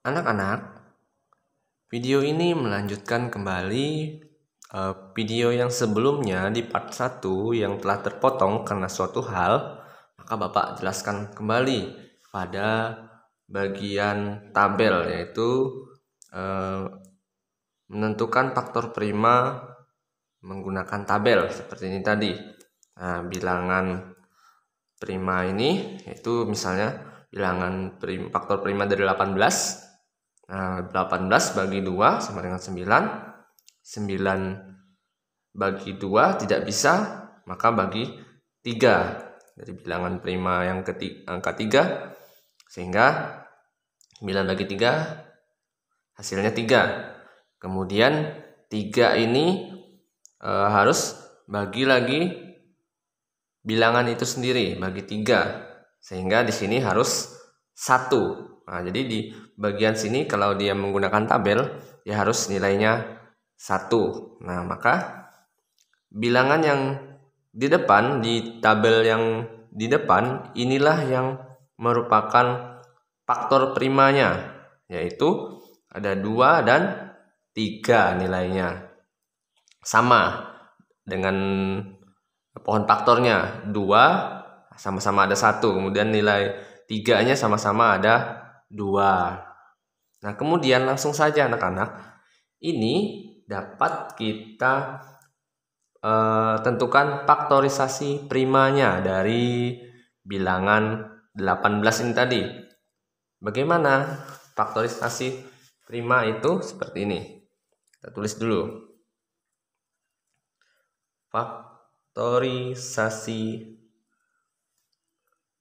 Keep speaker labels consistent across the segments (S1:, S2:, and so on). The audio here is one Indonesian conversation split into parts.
S1: Anak-anak, video ini melanjutkan kembali video yang sebelumnya di part 1 yang telah terpotong karena suatu hal. Maka Bapak jelaskan kembali pada bagian tabel, yaitu menentukan faktor prima menggunakan tabel seperti ini tadi. Nah, bilangan prima ini yaitu misalnya bilangan faktor prima dari 18. Nah, 18 bagi 2 sama dengan 9. 9 bagi 2 tidak bisa, maka bagi 3 dari bilangan prima yang angka 3, sehingga 9 bagi 3 hasilnya 3. Kemudian 3 ini harus bagi lagi bilangan itu sendiri, bagi 3, sehingga di sini harus 1. Nah, jadi di bagian sini kalau dia menggunakan tabel, dia harus nilainya 1. Nah, maka bilangan yang di depan, di tabel yang di depan, inilah yang merupakan faktor primanya, yaitu ada 2 dan 3 nilainya. Sama dengan pohon faktornya, 2 sama-sama ada 1, kemudian nilai 3-nya sama-sama ada 2. Nah, kemudian langsung saja anak-anak, ini dapat kita tentukan faktorisasi primanya dari bilangan 18 ini tadi. Bagaimana faktorisasi prima itu? Seperti ini. Kita tulis dulu. Faktorisasi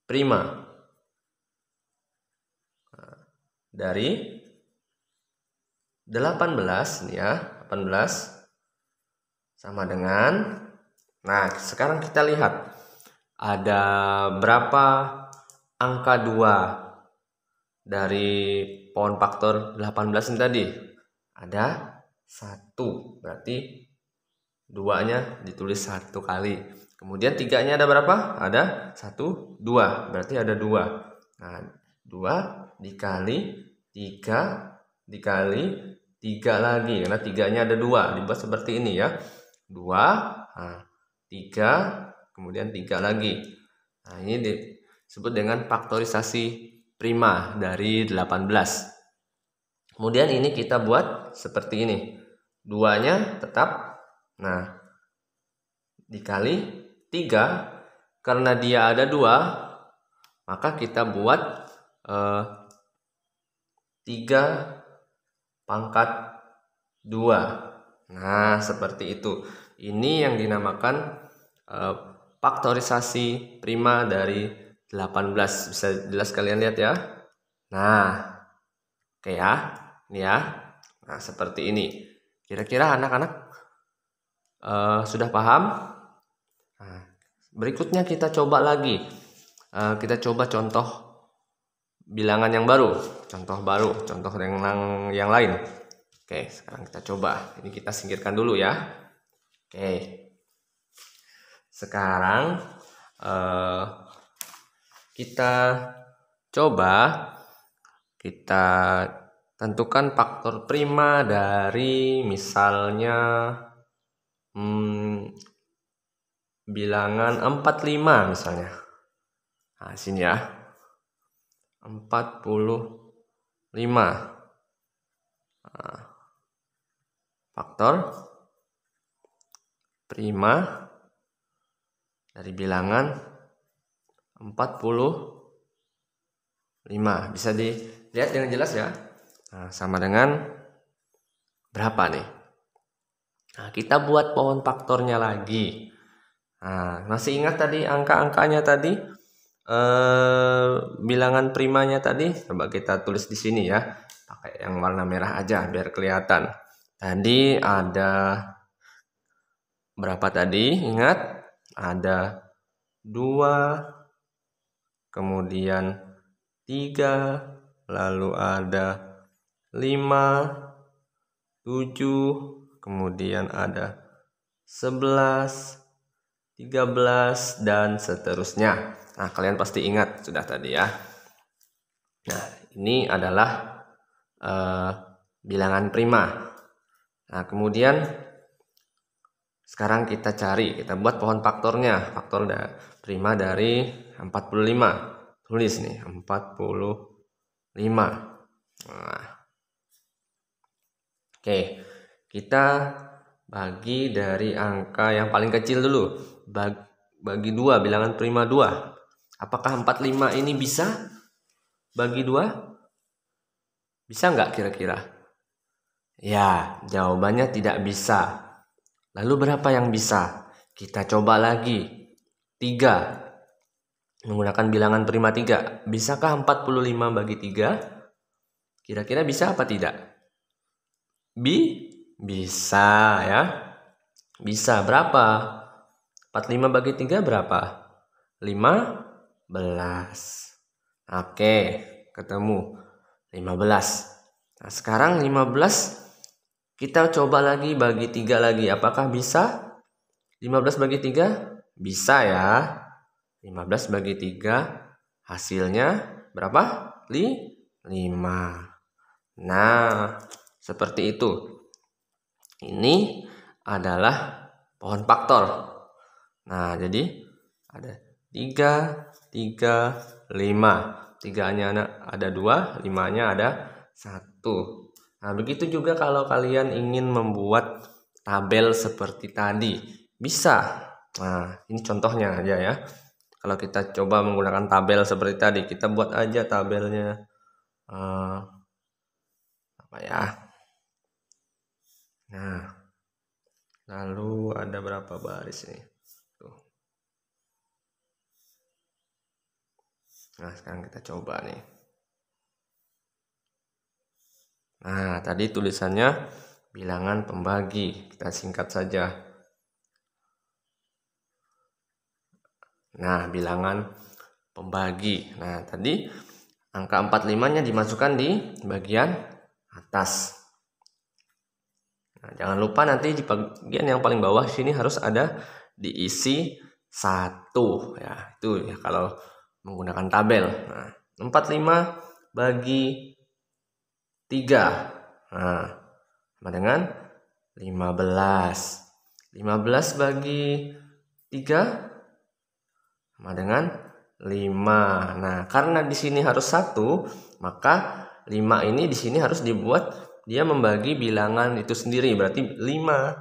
S1: prima dari 18 nih ya, 18 sama dengan, nah sekarang kita lihat ada berapa angka 2 dari pohon faktor 18 ini tadi. Ada 1, berarti 2-nya ditulis 1 kali. Kemudian 3-nya ada berapa? Ada 1, 2, berarti ada 2. Nah, 2 dikali 3 dikali 3 lagi, karena 3-nya ada 2, dibuat seperti ini ya. 2, nah, 3, kemudian 3 lagi. Nah, ini disebut dengan faktorisasi prima dari 18. Kemudian ini kita buat seperti ini. 2-nya tetap, nah, dikali 3, karena dia ada 2, maka kita buat 3 pangkat 2. Nah, seperti itu. Ini yang dinamakan faktorisasi prima dari 18. Bisa jelas kalian lihat ya. Nah, oke ya. Ini ya. Nah, seperti ini. Kira-kira anak-anak sudah paham? Nah, berikutnya kita coba lagi. Kita coba contoh bilangan yang baru, contoh yang lain. Oke, sekarang kita coba. Ini kita singkirkan dulu ya. Oke, sekarang kita coba kita tentukan faktor prima dari misalnya bilangan 45 misalnya. Nah, sini ya. 45. Nah, faktor prima dari bilangan 45. Bisa dilihat dengan jelas ya. Nah, sama dengan berapa nih? Nah, kita buat pohon faktornya lagi. Nah, masih ingat tadi angka-angkanya tadi? Bilangan primanya tadi, coba kita tulis di sini ya, pakai yang warna merah aja biar kelihatan. Tadi ada berapa tadi? Ingat, ada 2, kemudian 3, lalu ada 5, 7, kemudian ada 11, 13, dan seterusnya. Nah, kalian pasti ingat sudah tadi ya. Nah, ini adalah bilangan prima. Nah, kemudian sekarang kita buat pohon faktornya. Faktor prima dari 45. Tulis nih, 45. Nah, oke, kita bagi dari angka yang paling kecil dulu. Bagi 2, bilangan prima 2. Apakah 45 ini bisa bagi 2? Bisa nggak kira-kira? Ya, jawabannya tidak bisa. Lalu berapa yang bisa? Kita coba lagi. 3. Menggunakan bilangan prima 3. Bisakah 45 bagi 3? Kira-kira bisa apa tidak? Bisa ya. Bisa. Berapa? 45 bagi 3 berapa? 15. Oke, ketemu 15. Nah, sekarang 15 kita coba lagi bagi 3 lagi. Apakah bisa? 15 bagi 3? Bisa ya. 15 bagi 3 hasilnya berapa? 5. Nah, seperti itu. Ini adalah pohon faktor. Nah, jadi ada 3, 3, 5. 3-nya ada 2, 5-nya ada 1. Nah, begitu juga kalau kalian ingin membuat tabel seperti tadi. Bisa. Nah, ini contohnya aja ya. Kalau kita coba menggunakan tabel seperti tadi, kita buat aja tabelnya. Apa ya? Nah, lalu ada berapa baris ini? Tuh. Nah, sekarang kita coba nih. Nah, tadi tulisannya bilangan pembagi. Kita singkat saja. Nah, bilangan pembagi. Nah, tadi angka 45-nya dimasukkan di bagian atas. Nah, jangan lupa nanti di bagian yang paling bawah sini harus ada diisi 1 ya. Itu ya kalau menggunakan tabel. Nah, 45 bagi 3. Nah, sama dengan 15. 15 bagi 3 sama dengan 5. Nah, karena di sini harus 1, maka 5 ini di sini harus dibuat dia membagi bilangan itu sendiri, berarti 5.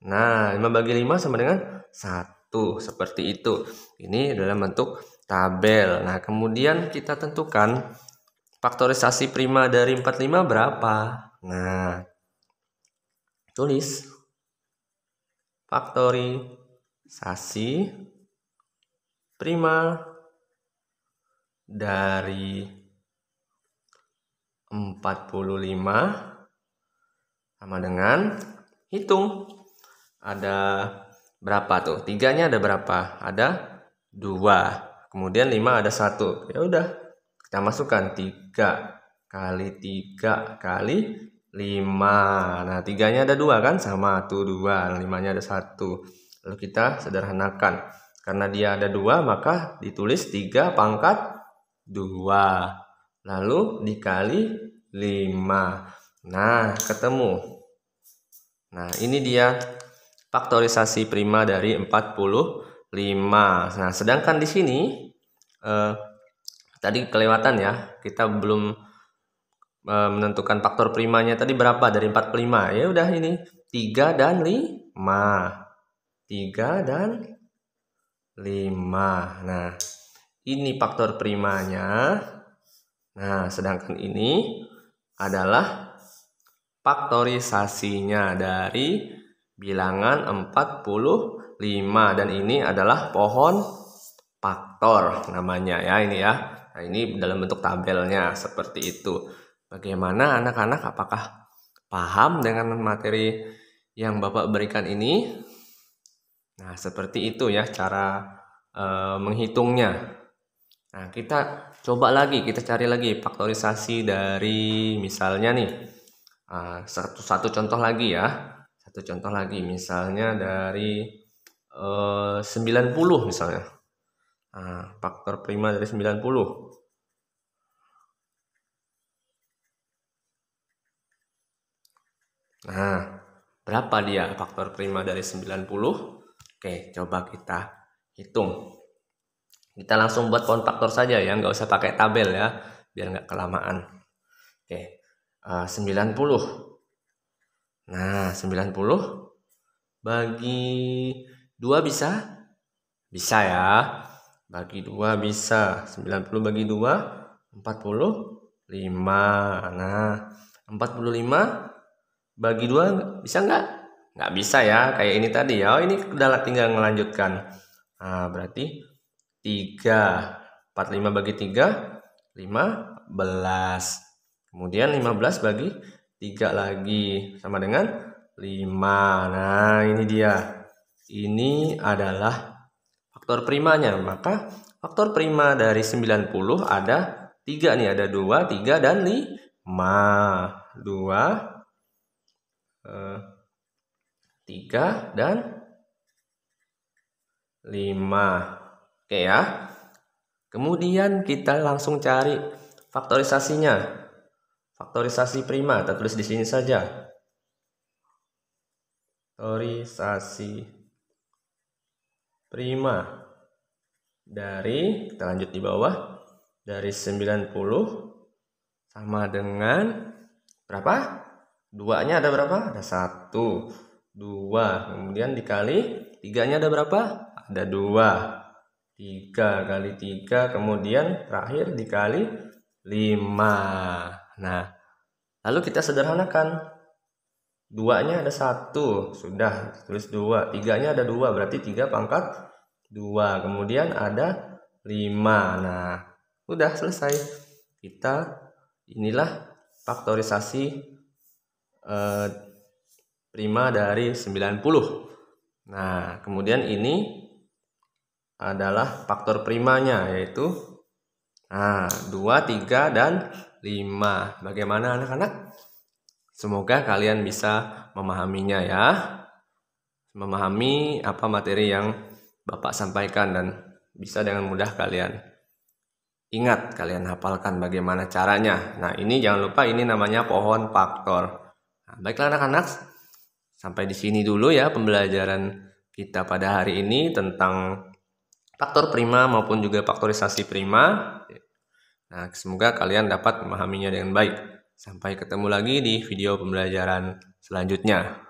S1: Nah, 5 bagi 5 sama dengan 1, seperti itu. Ini dalam bentuk tabel. Nah, kemudian kita tentukan faktorisasi prima dari 45 berapa? Nah, tulis faktorisasi prima dari 45 sama dengan, hitung, ada berapa tuh? 3-nya ada berapa? Ada 2. Kemudian 5 ada 1. Ya udah, kita masukkan 3 kali 3 kali 5. Nah, 3-nya ada 2 kan? Sama tuh 2. 5-nya ada 1. Lalu kita sederhanakan. Karena dia ada 2, maka ditulis 3 pangkat 2. Lalu dikali 5. Nah, ketemu. Nah, ini dia faktorisasi prima dari 45. Nah, sedangkan di sini tadi kelewatan ya. Kita belum menentukan faktor primanya tadi berapa dari 45. Ya udah, ini 3 dan 5. 3 dan 5. Nah, ini faktor primanya. Nah, sedangkan ini adalah faktorisasinya dari bilangan 45. Dan ini adalah pohon faktor namanya ya, ini ya. Nah, ini dalam bentuk tabelnya seperti itu. Bagaimana anak-anak, apakah paham dengan materi yang Bapak berikan ini? Nah, seperti itu ya cara menghitungnya. Nah, kita coba lagi, kita cari lagi faktorisasi dari misalnya nih satu contoh lagi ya. Satu contoh lagi misalnya dari 90 misalnya. Nah, faktor prima dari 90. Nah, berapa dia faktor prima dari 90? Oke, coba kita hitung. Kita langsung buat pohon faktor saja ya, nggak usah pakai tabel ya, biar nggak kelamaan. Oke, 90. Nah, 90 bagi 2 bisa? Bisa ya. Bagi 2 bisa. 90 bagi 2, 45. Nah, 45 bagi 2 bisa nggak? Nggak bisa ya, kayak ini tadi ya. Oh, ini udah tinggal melanjutkan. Nah, berarti 3. 45 bagi 3, 15. Kemudian 15 bagi 3 lagi, sama dengan 5. Nah, ini dia. Ini adalah faktor primanya. Maka faktor prima dari 90 ada 3 nih. Ada 2, 3, dan 5. 2, 3, dan 5. Oke ya. Kemudian kita langsung cari faktorisasinya. Faktorisasi prima, kita tulis di sini saja. Faktorisasi prima dari, kita lanjut di bawah, dari 90 sama dengan berapa? 2-nya ada berapa? Ada 1, 2. Kemudian dikali 3-nya ada berapa? Ada 2. 3 kali 3, kemudian terakhir dikali 5. Nah, lalu kita sederhanakan. 2-nya ada 1, sudah tulis 2. 3-nya ada 2, berarti 3 pangkat 2. Kemudian ada 5. Nah, udah selesai. Inilah faktorisasi prima dari 90. Nah, kemudian ini adalah faktor primanya, yaitu 2, 3, dan 5. Bagaimana anak-anak? Semoga kalian bisa memahaminya ya. Memahami apa materi yang Bapak sampaikan dan bisa dengan mudah kalian ingat, kalian hafalkan bagaimana caranya. Nah, ini jangan lupa, ini namanya pohon faktor. Nah, baiklah anak-anak, sampai di sini dulu ya pembelajaran kita pada hari ini tentang faktor prima maupun juga faktorisasi prima. Nah, semoga kalian dapat memahaminya dengan baik. Sampai ketemu lagi di video pembelajaran selanjutnya.